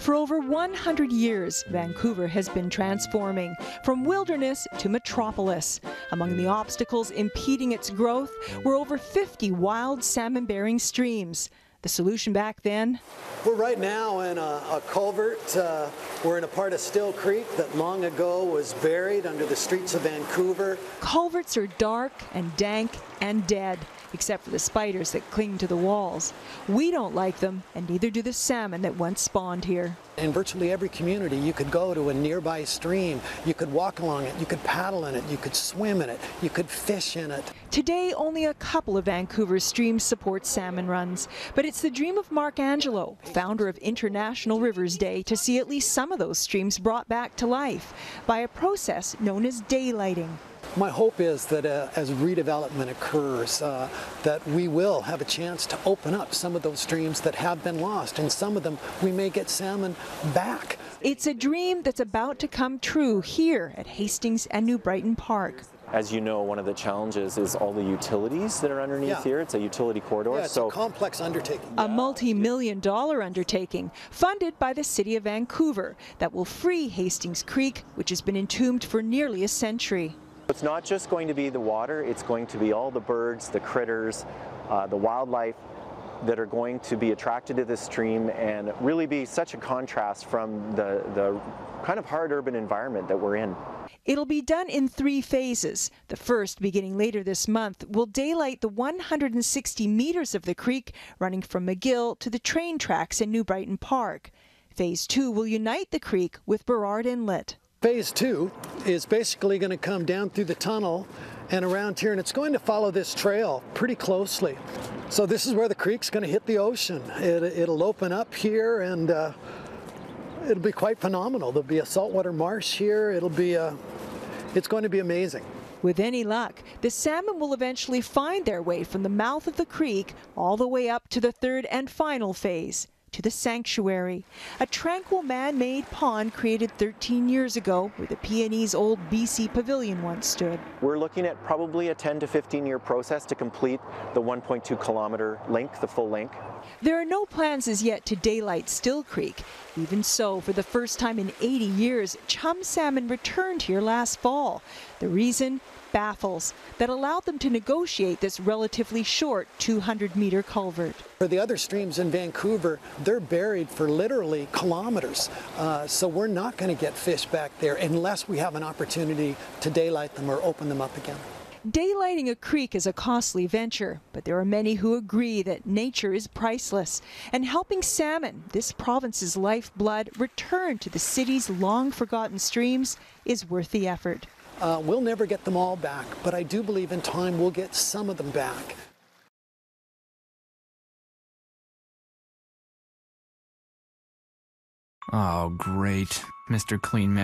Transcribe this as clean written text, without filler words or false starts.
For over 100 years, Vancouver has been transforming from wilderness to metropolis. Among the obstacles impeding its growth were over 50 wild salmon-bearing streams. The solution back then? We're right now in a culvert. We're in a part of Still Creek that long ago was buried under the streets of Vancouver. Culverts are dark and dank and dead, except for the spiders that cling to the walls. We don't like them, and neither do the salmon that once spawned here. In virtually every community, you could go to a nearby stream, you could walk along it, you could paddle in it, you could swim in it, you could fish in it. Today, only a couple of Vancouver's streams support salmon runs, but it's the dream of Angelo, founder of International Rivers Day, to see at least some of those streams brought back to life by a process known as daylighting. My hope is that as redevelopment occurs, that we will have a chance to open up some of those streams that have been lost, and some of them we may get salmon back. It's a dream that's about to come true here at Hastings and New Brighton Park. As you know, one of the challenges is all the utilities that are underneath here. It's a utility corridor. Yeah, it's a complex undertaking. A multi-million-dollar undertaking funded by the City of Vancouver that will free Hastings Creek, which has been entombed for nearly a century. It's not just going to be the water, it's going to be all the birds, the critters, the wildlife that are going to be attracted to this stream, and really be such a contrast from the kind of hard urban environment that we're in. It'll be done in 3 phases. The first, beginning later this month, will daylight the 160 meters of the creek running from McGill to the train tracks in New Brighton Park. Phase 2 will unite the creek with Burrard Inlet. Phase 2 is basically going to come down through the tunnel and around here, and it's going to follow this trail pretty closely. So this is where the creek's going to hit the ocean. It'll open up here, and it'll be quite phenomenal. There'll be a saltwater marsh here. It's going to be amazing. With any luck, the salmon will eventually find their way from the mouth of the creek all the way up to the 3rd and final phase, to the sanctuary, a tranquil man-made pond created 13 years ago where the PNE's old BC pavilion once stood. We're looking at probably a 10 to 15-year process to complete the 1.2 kilometer link, the full link. There are no plans as yet to daylight Still Creek. Even so, for the first time in 80 years, chum salmon returned here last fall. The reason? Baffles that allowed them to negotiate this relatively short 200-meter culvert. For the other streams in Vancouver, they're buried for literally kilometers. So we're not going to get fish back there unless we have an opportunity to daylight them or open them up again. Daylighting a creek is a costly venture, but there are many who agree that nature is priceless, and helping salmon, this province's lifeblood, return to the city's long-forgotten streams is worth the effort. We'll never get them all back, but I do believe in time we'll get some of them back. Oh, great. Mr. Clean Man.